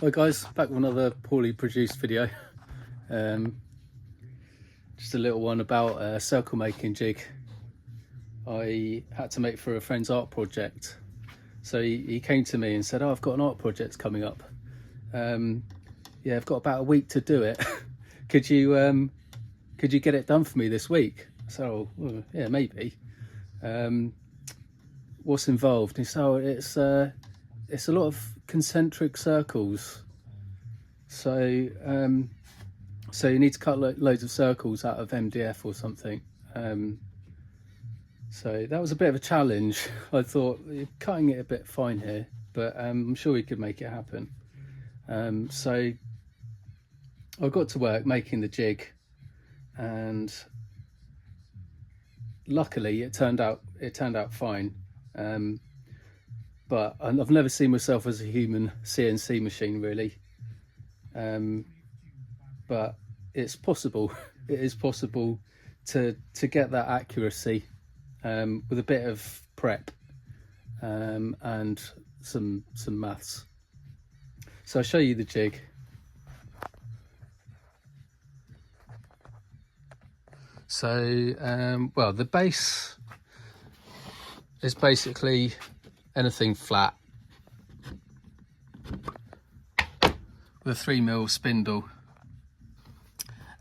Hi guys, back with another poorly produced video. Just a little one about a circle making jig I had to make for a friend's art project. So he came to me and said, "Oh, I've got an art project coming up. Yeah, I've got about a week to do it. could you get it done for me this week?" So well, yeah, maybe. What's involved? And so it's a lot of concentric circles. So so you need to cut loads of circles out of MDF or something. So that was a bit of a challenge. I thought you're cutting it a bit fine here, but I'm sure we could make it happen. So I got to work making the jig, and luckily it turned out fine. But I've never seen myself as a human CNC machine really. But it's possible. It is possible to get that accuracy with a bit of prep and some maths. So I'll show you the jig. So well, the base is basically anything flat with a 3mm spindle,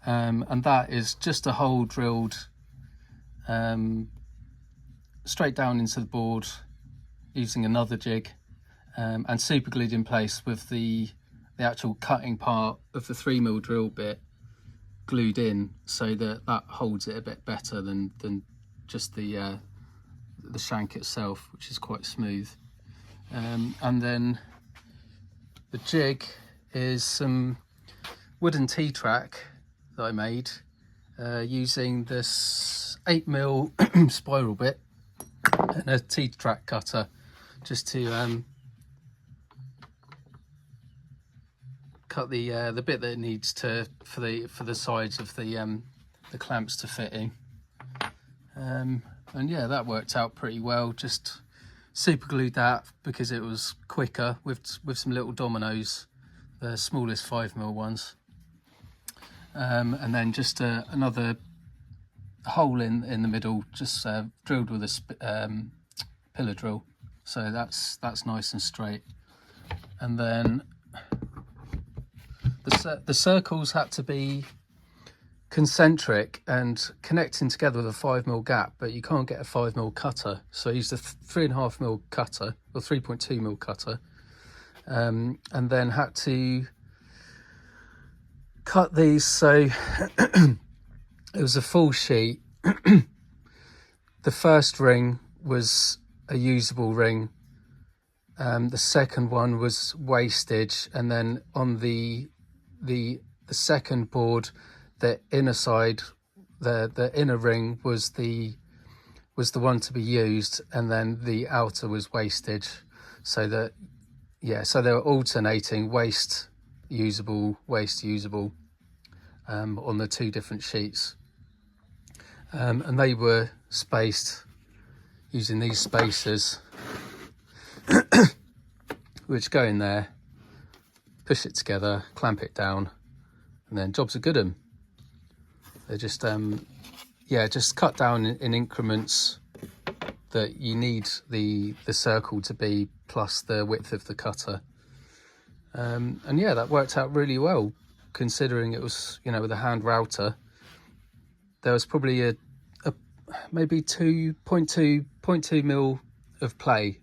and that is just a hole drilled straight down into the board using another jig, and super glued in place with the actual cutting part of the 3mm drill bit glued in, so that holds it a bit better than just the shank itself, which is quite smooth. And then the jig is some wooden T-track that I made using this 8mm spiral bit and a T-track cutter, just to cut the bit that it needs to for the sides of the clamps to fit in. And yeah, that worked out pretty well. Just super glued that because it was quicker with some little dominoes, the smallest 5mm ones, and then just another hole in the middle, just drilled with a pillar drill, so that's nice and straight. And then the circles had to be concentric and connecting together with a 5mm gap, but you can't get a 5mm cutter, so I used a 3.5mm cutter or 3.2mm cutter, and then had to cut these so it was a full sheet. The first ring was a usable ring, the second one was wastage, and then on the second board, the inner side, the inner ring was the one to be used, and then the outer was wastage. So that, yeah, so they were alternating waste usable on the two different sheets, and they were spaced using these spacers which go in there, push it together, clamp it down, and then jobs are good 'un. They're just yeah, just cut down in increments that you need the circle to be, plus the width of the cutter. And yeah, that worked out really well, considering it was, you know, with a hand router. There was probably a maybe 2.2 of play,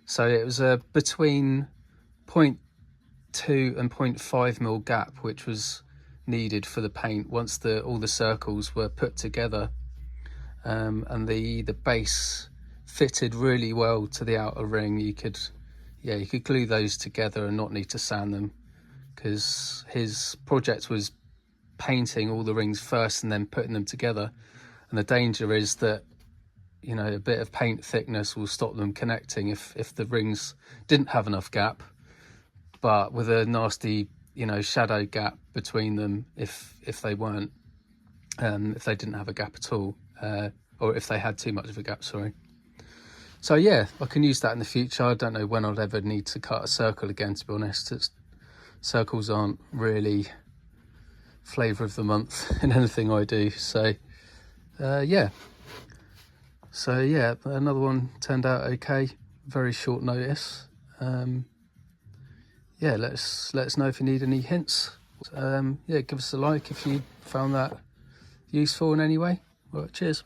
so it was between 0.2 and 0.5mm gap, which was needed for the paint once all the circles were put together, and the base fitted really well to the outer ring. You could glue those together and not need to sand them, because his project was painting all the rings first and then putting them together, and the danger is that, you know, a bit of paint thickness will stop them connecting if the rings didn't have enough gap, but with a nasty, you know, shadow gap between them if they weren't, if they didn't have a gap at all, or if they had too much of a gap, sorry. So yeah, I can use that in the future. I don't know when I'll ever need to cut a circle again, to be honest. It's circles aren't really flavour of the month in anything I do. So yeah, another one turned out okay, very short notice. Yeah, let us know if you need any hints. Yeah, give us a like if you found that useful in any way. Well, cheers.